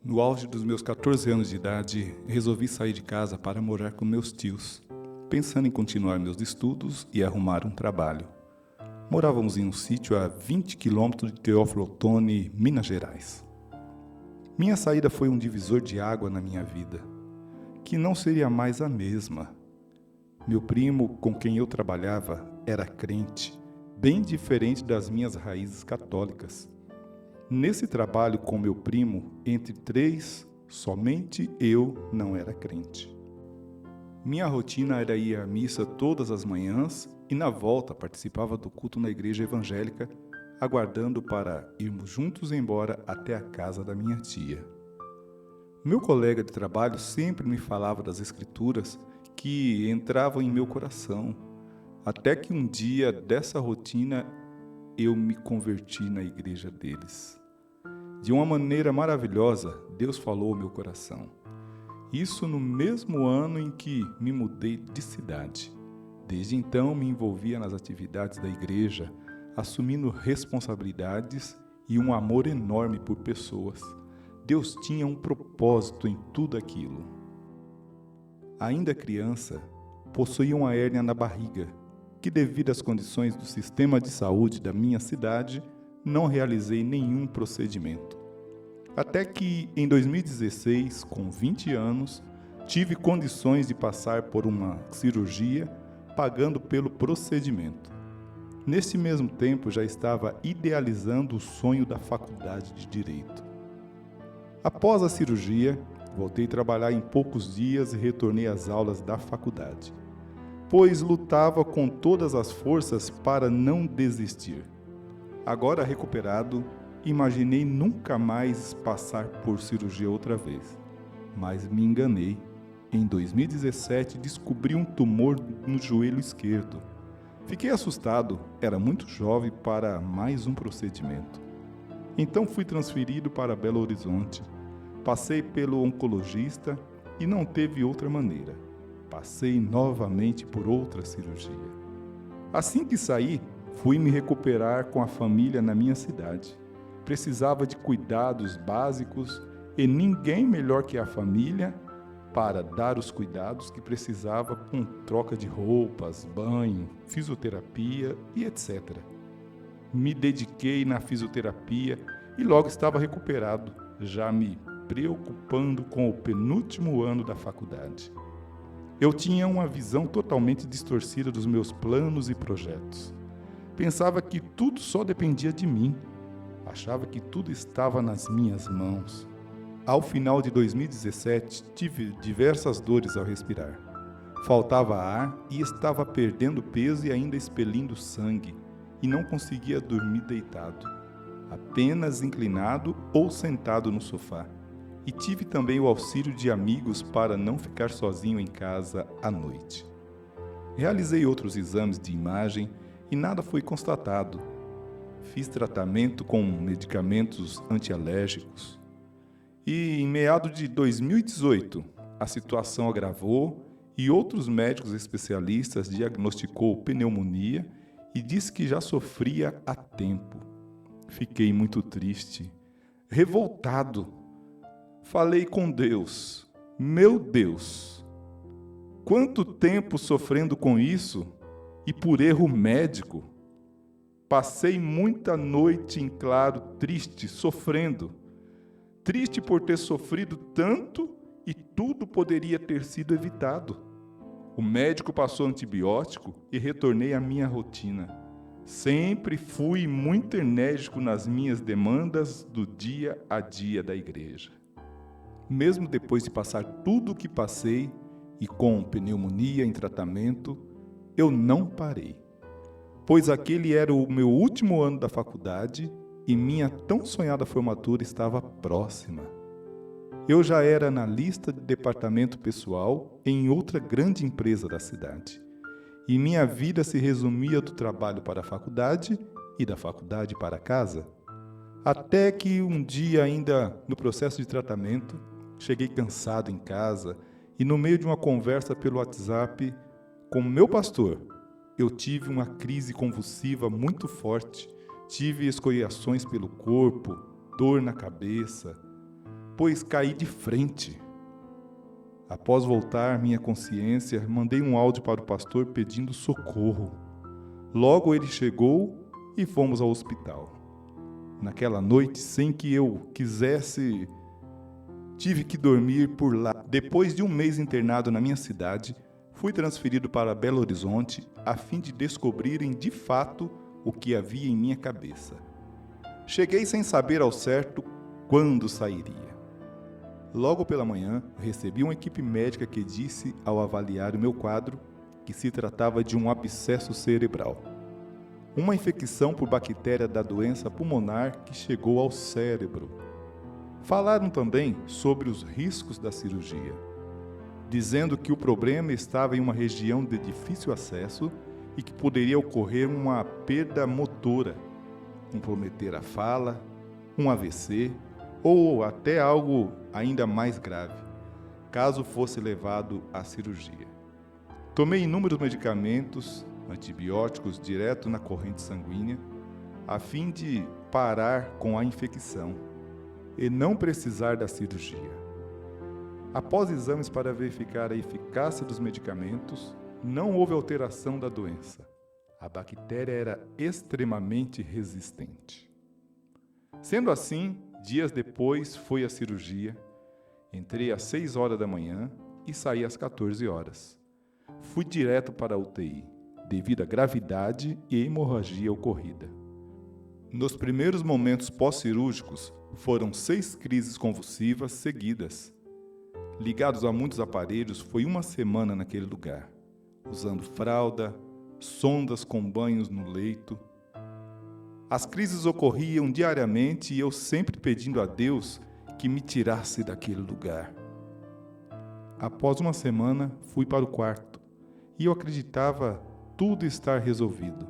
No auge dos meus 14 anos de idade, resolvi sair de casa para morar com meus tios, pensando em continuar meus estudos e arrumar um trabalho. Morávamos em um sítio a 20 quilômetros de Teófilo Otoni, Minas Gerais. Minha saída foi um divisor de água na minha vida, que não seria mais a mesma. Meu primo, com quem eu trabalhava, era crente, bem diferente das minhas raízes católicas. Nesse trabalho com meu primo, entre três, somente eu não era crente. Minha rotina era ir à missa todas as manhãs e na volta participava do culto na igreja evangélica, aguardando para irmos juntos embora até a casa da minha tia. Meu colega de trabalho sempre me falava das escrituras que entravam em meu coração, até que um dia dessa rotina eu me converti na igreja deles. De uma maneira maravilhosa, Deus falou ao meu coração. Isso no mesmo ano em que me mudei de cidade. Desde então me envolvia nas atividades da igreja, assumindo responsabilidades e um amor enorme por pessoas. Deus tinha um propósito em tudo aquilo. Ainda criança, possuía uma hérnia na barriga, que devido às condições do sistema de saúde da minha cidade, não realizei nenhum procedimento. Até que, em 2016, com 20 anos, tive condições de passar por uma cirurgia, pagando pelo procedimento. Nesse mesmo tempo, já estava idealizando o sonho da faculdade de Direito. Após a cirurgia, voltei a trabalhar em poucos dias e retornei às aulas da faculdade, pois lutava com todas as forças para não desistir. Agora recuperado, imaginei nunca mais passar por cirurgia outra vez, mas me enganei. Em 2017, descobri um tumor no joelho esquerdo. Fiquei assustado, era muito jovem para mais um procedimento. Então fui transferido para Belo Horizonte. Passei pelo oncologista e não teve outra maneira. Passei novamente por outra cirurgia. Assim que saí, fui me recuperar com a família na minha cidade. Precisava de cuidados básicos e ninguém melhor que a família para dar os cuidados que precisava com troca de roupas, banho, fisioterapia e etc. Me dediquei na fisioterapia e logo estava recuperado, já me preocupando com o penúltimo ano da faculdade. Eu tinha uma visão totalmente distorcida dos meus planos e projetos. Pensava que tudo só dependia de mim. Achava que tudo estava nas minhas mãos. Ao final de 2017, tive diversas dores ao respirar. Faltava ar e estava perdendo peso e ainda expelindo sangue, e não conseguia dormir deitado, apenas inclinado ou sentado no sofá. E tive também o auxílio de amigos para não ficar sozinho em casa à noite. Realizei outros exames de imagem e nada foi constatado. Fiz tratamento com medicamentos antialérgicos. E em meados de 2018, a situação agravou e outros médicos especialistas diagnosticou pneumonia e disse que já sofria há tempo. Fiquei muito triste, revoltado. Falei com Deus. Meu Deus, quanto tempo sofrendo com isso e por erro médico? Passei muita noite em claro, triste, sofrendo. Triste por ter sofrido tanto e tudo poderia ter sido evitado. O médico passou antibiótico e retornei à minha rotina. Sempre fui muito enérgico nas minhas demandas do dia a dia da igreja. Mesmo depois de passar tudo o que passei e com pneumonia em tratamento, eu não parei. Pois aquele era o meu último ano da faculdade e minha tão sonhada formatura estava próxima. Eu já era analista de departamento pessoal em outra grande empresa da cidade. E minha vida se resumia do trabalho para a faculdade e da faculdade para casa. Até que um dia, ainda no processo de tratamento, cheguei cansado em casa e no meio de uma conversa pelo WhatsApp com meu pastor, eu tive uma crise convulsiva muito forte. Tive escoriações pelo corpo, dor na cabeça. pois caí de frente. Após voltar minha consciência, mandei um áudio para o pastor pedindo socorro. Logo ele chegou e fomos ao hospital. Naquela noite, sem que eu quisesse, tive que dormir por lá. Depois de um mês internado na minha cidade, fui transferido para Belo Horizonte a fim de descobrirem de fato o que havia em minha cabeça. Cheguei sem saber ao certo quando sairia. Logo pela manhã, recebi uma equipe médica que disse, ao avaliar o meu quadro, que se tratava de um abscesso cerebral. Uma infecção por bactéria da doença pulmonar que chegou ao cérebro. Falaram também sobre os riscos da cirurgia, dizendo que o problema estava em uma região de difícil acesso e que poderia ocorrer uma perda motora, comprometer a fala, um AVC ou até algo ainda mais grave, caso fosse levado à cirurgia. Tomei inúmeros medicamentos, antibióticos direto na corrente sanguínea, a fim de parar com a infecção e não precisar da cirurgia. Após exames para verificar a eficácia dos medicamentos, não houve alteração da doença. A bactéria era extremamente resistente. Sendo assim, dias depois foi a cirurgia. Entrei às 6 horas da manhã e saí às 14 horas. Fui direto para a UTI, devido à gravidade e hemorragia ocorrida. Nos primeiros momentos pós-cirúrgicos, foram 6 crises convulsivas seguidas. Ligados a muitos aparelhos, foi uma semana naquele lugar, usando fralda, sondas com banhos no leito. As crises ocorriam diariamente e eu sempre pedindo a Deus que me tirasse daquele lugar. Após uma semana, fui para o quarto e eu acreditava tudo estar resolvido,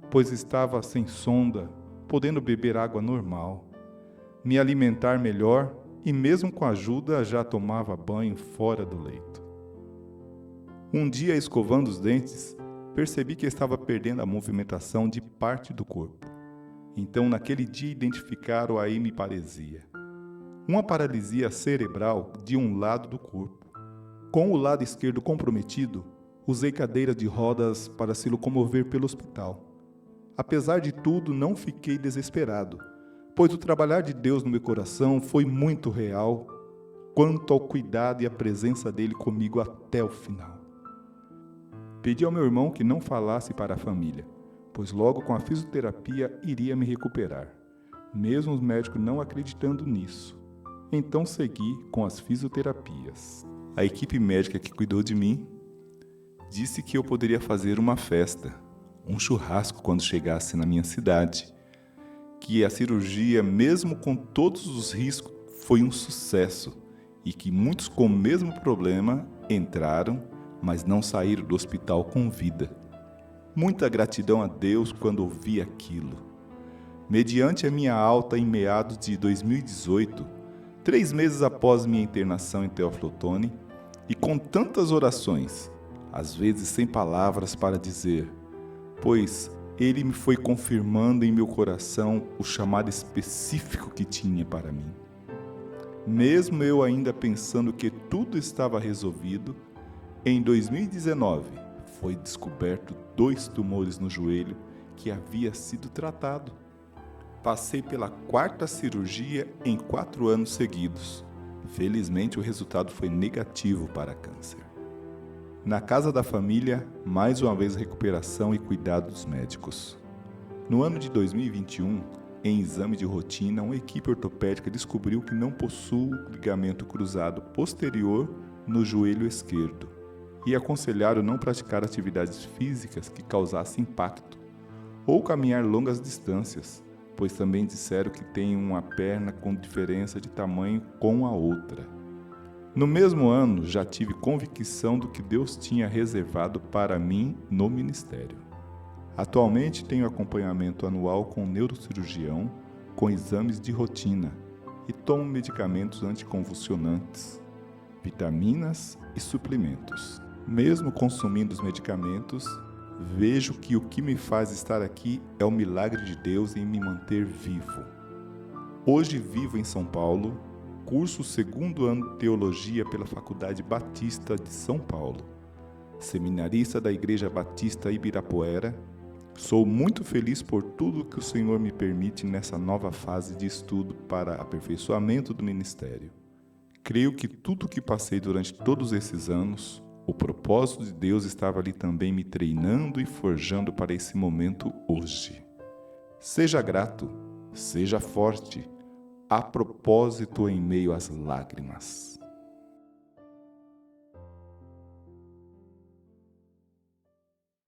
pois estava sem sonda, podendo beber água normal, me alimentar melhor e mesmo com ajuda já tomava banho fora do leito. Um dia, escovando os dentes, percebi que estava perdendo a movimentação de parte do corpo. Então, naquele dia, identificaram a hemiparesia, uma paralisia cerebral de um lado do corpo. Com o lado esquerdo comprometido, usei cadeira de rodas para se locomover pelo hospital. Apesar de tudo, não fiquei desesperado, pois o trabalhar de Deus no meu coração foi muito real quanto ao cuidado e a presença dele comigo até o final. Pedi ao meu irmão que não falasse para a família, pois logo com a fisioterapia iria me recuperar, mesmo os médicos não acreditando nisso. Então segui com as fisioterapias. A equipe médica que cuidou de mim disse que eu poderia fazer uma festa, um churrasco quando chegasse na minha cidade, que a cirurgia, mesmo com todos os riscos, foi um sucesso e que muitos com o mesmo problema entraram, mas não saíram do hospital com vida. Muita gratidão a Deus quando ouvi aquilo. Mediante a minha alta em meados de 2018, 3 meses após minha internação em Teófilo Otoni, e com tantas orações, às vezes sem palavras para dizer, pois Ele me foi confirmando em meu coração o chamado específico que tinha para mim. Mesmo eu ainda pensando que tudo estava resolvido, em 2019 foi descoberto 2 tumores no joelho que havia sido tratado. Passei pela 4ª cirurgia em 4 anos seguidos. Felizmente o resultado foi negativo para câncer. Na casa da família, mais uma vez recuperação e cuidado dos médicos. No ano de 2021, em exame de rotina, uma equipe ortopédica descobriu que não possuo ligamento cruzado posterior no joelho esquerdo e aconselharam não praticar atividades físicas que causassem impacto ou caminhar longas distâncias, pois também disseram que tenho uma perna com diferença de tamanho com a outra. No mesmo ano, já tive convicção do que Deus tinha reservado para mim no ministério. Atualmente tenho acompanhamento anual com um neurocirurgião, com exames de rotina e tomo medicamentos anticonvulsionantes, vitaminas e suplementos. Mesmo consumindo os medicamentos, vejo que o que me faz estar aqui é o milagre de Deus em me manter vivo. Hoje vivo em São Paulo, curso segundo ano de Teologia pela Faculdade Batista de São Paulo. Seminarista da Igreja Batista Ibirapuera, sou muito feliz por tudo que o Senhor me permite nessa nova fase de estudo para aperfeiçoamento do ministério. Creio que tudo o que passei durante todos esses anos, o propósito de Deus estava ali também me treinando e forjando para esse momento hoje. Seja grato, seja forte, há propósito em meio às lágrimas.